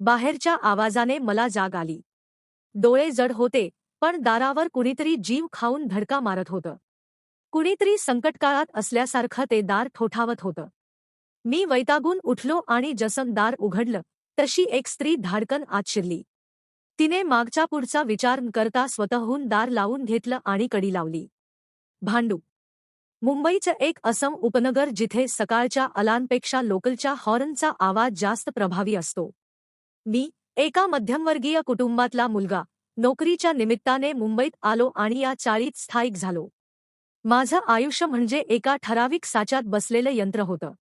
बाहेरच्या आवाजाने मला जाग आली. डोळे जड होते, पण दारावर कुणीतरी जीव खाऊन धडका मारत होतं. कुणीतरी संकटकाळात असल्यासारखं ते दार ठोठावत होतं. मी वैतागून उठलो आणि जसं दार उघडलं, तशी एक स्त्री धाडकन आत शिरली. तिने मागच्या पुढचा विचार न करता स्वतःहून दार लावून घेतलं आणि कडी लावली. भांडूप. मुंबईचं एक असम उपनगर जिथे सकाळच्या अलार्मपेक्षा लोकलच्या हॉर्नचा आवाज जास्त प्रभावी असतो. मी, एका मध्यमवर्गीय कुटुंबातला मुलगा, नोकरीच्या निमित्ताने मुंबईत आलो आणि या चाळीत स्थायिक झालो. माझं आयुष्य म्हणजे एका ठराविक साच्यात बसलेलं यंत्र होतं.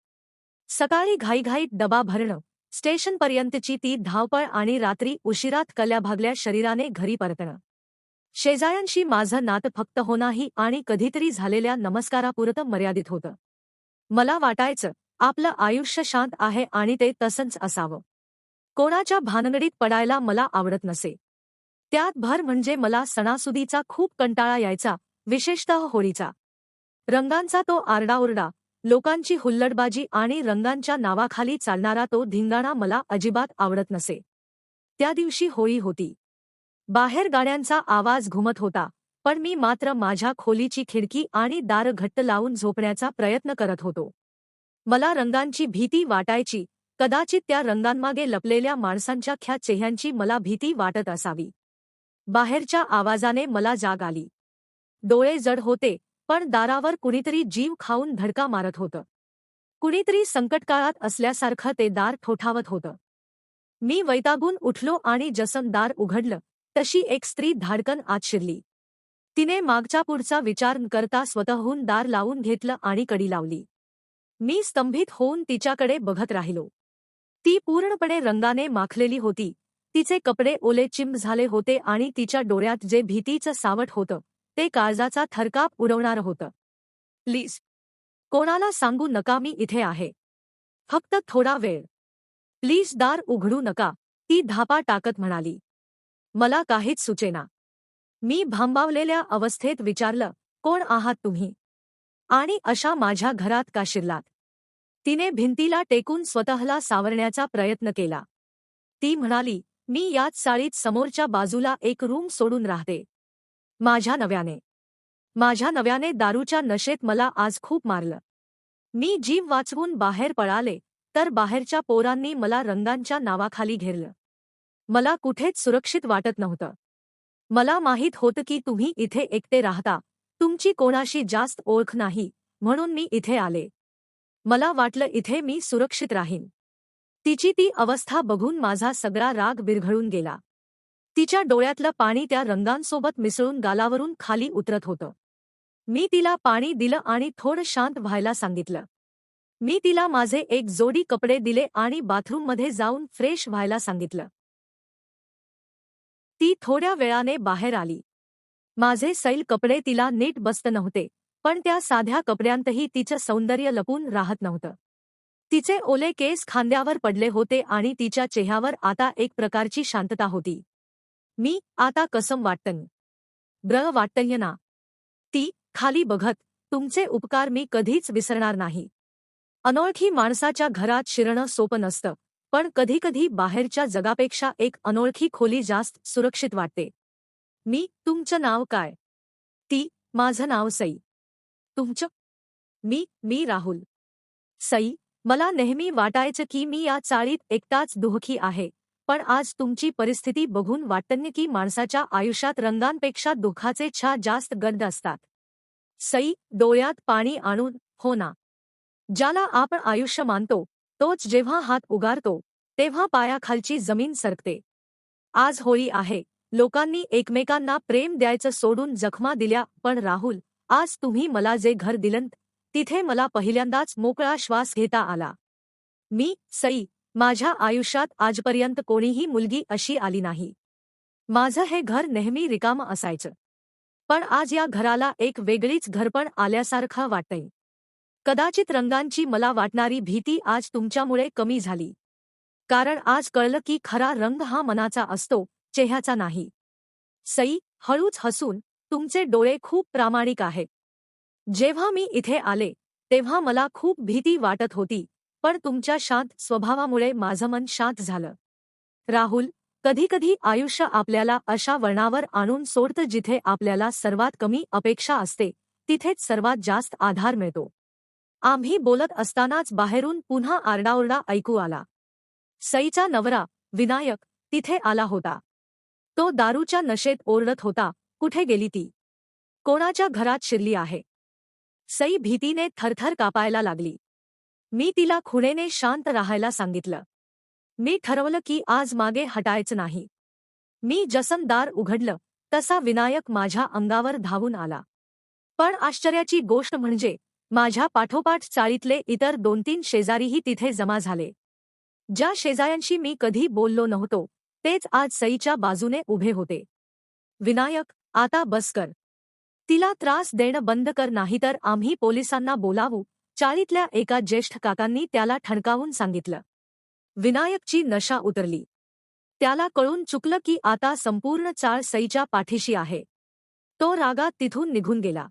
सकाळी घाईघाईत डबा भरणं, स्टेशनपर्यंतची ती धावपळ आणि रात्री उशिरात कल्याभागल्या शरीराने घरी परतणं. शेजाऱ्यांशी माझं नातं फक्त हो नाही आणि कधीतरी झालेल्या नमस्कारापुरतं मर्यादित होतं. मला वाटायचं, आपलं आयुष्य शांत आहे आणि ते तसंच असावं. कोणाच्या भानगडीत पडायला मला आवडत नसे. त्यात भर म्हणजे मला सणासुदीचा खूप कंटाळा यायचा, विशेषतः होळीचा. रंगांचा तो आरडाओरडा, लोकांची हुल्लडबाजी आणि रंगांच्या नावाखाली चालणारा तो धिंगाणा मला अजिबात आवडत नसे. त्या दिवशी होळी होती. बाहेर गाड्यांचा आवाज घुमत होता, पण मी मात्र माझ्या खोलीची खिडकी आणि दार घट्ट लावून झोपण्याचा प्रयत्न करत होतो. मला रंगांची भीती वाटायची, कदाचित त्या रंगांमागे लपलेल्या माणसांच्या ख्या चेहऱ्यांची मला भीती वाटत असावी. बाहेरच्या आवाजाने मला जाग आली. डोळे जड होते, पण दारावर कुणीतरी जीव खाऊन धडका मारत होतं. कुणीतरी संकटकाळात असल्यासारखं ते दार ठोठावत होतं. मी वैतागून उठलो आणि जसं दार उघडलं, तशी एक स्त्री धाडकन आत शिरली. तिने मागच्या पुढचा विचार न करता स्वतःहून दार लावून घेतलं आणि कडी लावली. मी स्तंभित होऊन तिच्याकडे बघत राहिलो. ती पूर्णपणे रंगाने माखलेली होती. तिचे कपडे ओले चिंब झाले होते आणि तिच्या डोळ्यात जे भीतीचं सावट होतं, ते काळजाचा थरकाप उडवणारं होतं. प्लीज, कोणाला सांगू नका मी इथे आहे. फक्त थोडा वेळ. प्लीज दार उघडू नका, ती धापा टाकत म्हणाली. मला काहीच सुचेना. मी भांबावलेल्या अवस्थेत विचारलं, कोण आहात तुम्ही? आणि अशा माझ्या घरात का शिरलात? तिने भिंतीला टेकून स्वतःला सावरण्याचा प्रयत्न केला. ती म्हणाली, मी याच चाळीत समोरच्या बाजूला एक रूम सोडून राहते. माझ्या नव्याने दारूच्या नशेत मला आज खूप मारलं. मी जीव वाचवून बाहेर पळाले, तर बाहेरच्या पोरांनी मला रंगांच्या नावाखाली घेरलं. मला कुठेच सुरक्षित वाटत नव्हतं. मला माहीत होतं की तुम्ही इथे एकटे राहता, तुमची कोणाशी जास्त ओळख नाही, म्हणून मी इथे आले. मला वाटलं इथे मी सुरक्षित राहीन. तिची ती अवस्था बघून माझा सगळा राग विरघळून गेला. तिच्या डोळ्यातलं पाणी त्या रंगांसोबत मिसळून गालावरून खाली उतरत होतं. मी तिला पाणी दिलं आणि थोडं शांत व्हायला सांगितलं. मी तिला माझे एक जोडी कपडे दिले आणि बाथरूममध्ये जाऊन फ्रेश व्हायला सांगितलं. ती थोड्या वेळाने बाहेर आली. माझे सैल कपडे तिला नीट बसत नव्हते, पण त्या साध्या कपड्यांतही तिचं सौंदर्य लपून राहत नव्हतं. तिचे ओले केस खांद्यावर पडले होते आणि तिच्या चेहऱ्यावर आता एक प्रकारची शांतता होती. मी, आता कसं वाटतं? ब्र वाटतंय ना? ती, खाली बघत, तुमचे उपकार मी कधीच विसरणार नाही. अनोळखी माणसाच्या घरात शिरणं सोपं नसतं, पण कधीकधी बाहेरच्या जगापेक्षा एक अनोळखी खोली जास्त सुरक्षित वाटते. मी, तुमचं नाव काय? ती, माझं नाव सई. तुमचं? मी राहुल. सई, मला नेहमी वाटायचं की मी या चाळीत एकटाच दुःखी आहे, पण आज तुमची परिस्थिती बघून वाटतं की माणसाच्या आयुष्यात रंगांपेक्षा दुःखाचे छा जास्त गर्द असतात. सई, डोळ्यात पाणी आणून, हो ना. ज्याला आपण आयुष्य मानतो, तोच जेव्हा हात उगारतो, तेव्हा पायाखालची जमीन सरकते. आज होळी आहे, लोकांनी एकमेकांना प्रेम द्यायचं सोडून जखमा दिल्या, पण राहुल, आज तुम्ही मला जे घर दिलंत, तिथे मला पहिल्यांदाच मोकळा श्वास घेता आला. मी, सई, माझ्या आयुष्यात आजपर्यंत कोणीही मुलगी अशी आली नाही. माझं हे घर नेहमी रिकामं असायचं. पण आज या घराला एक वेगळीच घरपण आल्यासारखं वाटतंय. कदाचित रंगांची मला वाटणारी भीती आज तुमच्यामुळे कमी झाली. कारण आज कळलं की खरा रंग हा मनाचा असतो, चेहऱ्याचा नाही. सई, हळूच हसून, तुमचे डोळे खूप प्रामाणिक आहेत. जेव्हा मी इथे आले, तेव्हा मला खूप भीती वाटत होती, पण तुमच्या शांत स्वभावामुळे माझं मन शांत झालं. राहुल, कधीकधी आयुष्य आपल्याला अशा वळणावर आणून सोडतं जिथे आपल्याला सर्वात कमी अपेक्षा असते तिथेच सर्वात जास्त आधार मिळतो. आम्ही बोलत असतानाच बाहेरून पुन्हा आरडाओरडा ऐकू आला. सईचा नवरा विनायक तिथे आला होता. तो दारूच्या नशेत ओरडत होता, कुठे गेली ती? कोणाच्या घरात शिरली आहे? सई भीतीने थरथर कापायला लागली. मी तिला खुणेने शांत राहायला सांगितलं. मी ठरवलं की आज मागे हटायचं नाही. मी जसं दार उघडलं तसा विनायक माझ्या अंगावर धावून आला. पण आश्चर्याची गोष्ट म्हणजे माझ्या पाठोपाठ चाळीतले इतर 2-3 शेजारीही तिथे जमा झाले. ज्या शेजाऱ्यांशी मी कधी बोललो नव्हतो तेच आज सईच्या बाजूने उभे होते. विनायक, आता बस कर. तिला त्रास देणं बंद कर नाहीतर आम्ही पोलिसांना बोलावू, चाळीतल्या एका ज्येष्ठ काकांनी त्याला ठणकावून सांगितलं. विनायकची नशा उतरली. त्याला कळून चुकलं की आता संपूर्ण चाळ सईच्या पाठीशी आहे. तो रागात तिथून निघून गेला.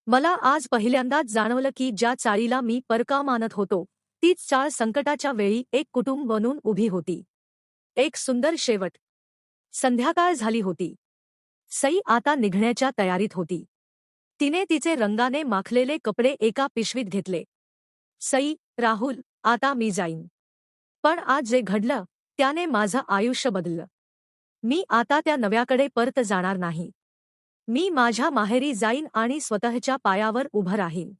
मला आज पहिल्यांदाच जाणवलं की ज्या चाळीला मी परका मानत होतो तीच चाळ संकटाच्या वेळी एक कुटुंब बनून उभी होती. एक सुंदर शेवट. संध्याकाळ झाली होती. सई आता निघण्याच्या तयारीत होती. तिने तिचे रंगाने माखलेले कपडे एका पिशवीत घेतले. सई, राहुल, आता मी जाईन. पण आज जे घडलं त्याने माझं आयुष्य बदललं. मी आता त्या नव्याकडे परत जाणार नाही. मी माझ्या माहेरी जाईन आणि स्वतःच्या पायावर उभं राहीन.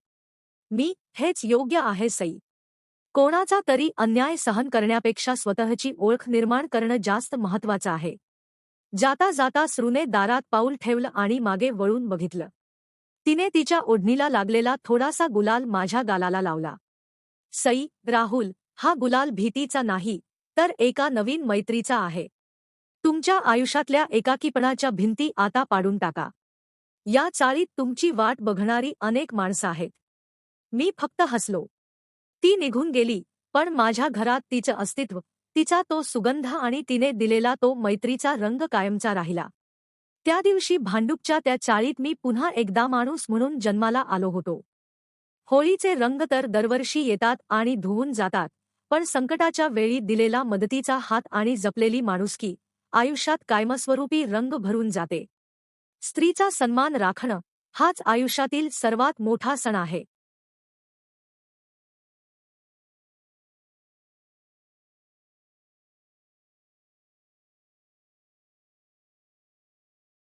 हेच योग्य आहे सई. कोणाचा तरी अन्याय सहन करण्यापेक्षा स्वतःची ओळख निर्माण करणं जास्त महत्त्वाचं आहे. जाता जाता सरूने दारात पाऊल ठेवलं आणि मागे वळून बघितलं. तिने तिच्या ओढणीला लागलेला थोडासा गुलाल माझ्या गालाला लावला. सई, राहुल, हा गुलाल भीतीचा नाही तर एका नवीन मैत्रीचा आहे. तुमच्या आयुष्यातल्या एकाकीपणाच्या भिंती आता पाडून टाका. या चाळीत तुमची वाट बघणारी अनेक माणसं आहेत. मी फक्त हसलो. ती निघून गेली, पण माझ्या घरात तिचं अस्तित्व, तिचा तो सुगंध आणि तिने दिलेला तो मैत्रीचा रंग कायमचा राहिला. त्या दिवशी भांडूपच्या त्या चाळीत मी पुन्हा एकदा माणूस म्हणून जन्माला आलो होतो. होळीचे रंग तर दरवर्षी येतात आणि धुवून जातात, पण संकटाच्या वेळी दिलेला मदतीचा हात आणि जपलेली माणुसकी आयुष्यात कायमस्वरूपी रंग भरून जाते. स्त्रीचा सन्मान राखणं हाच आयुष्यातील सर्वात मोठा सण आहे.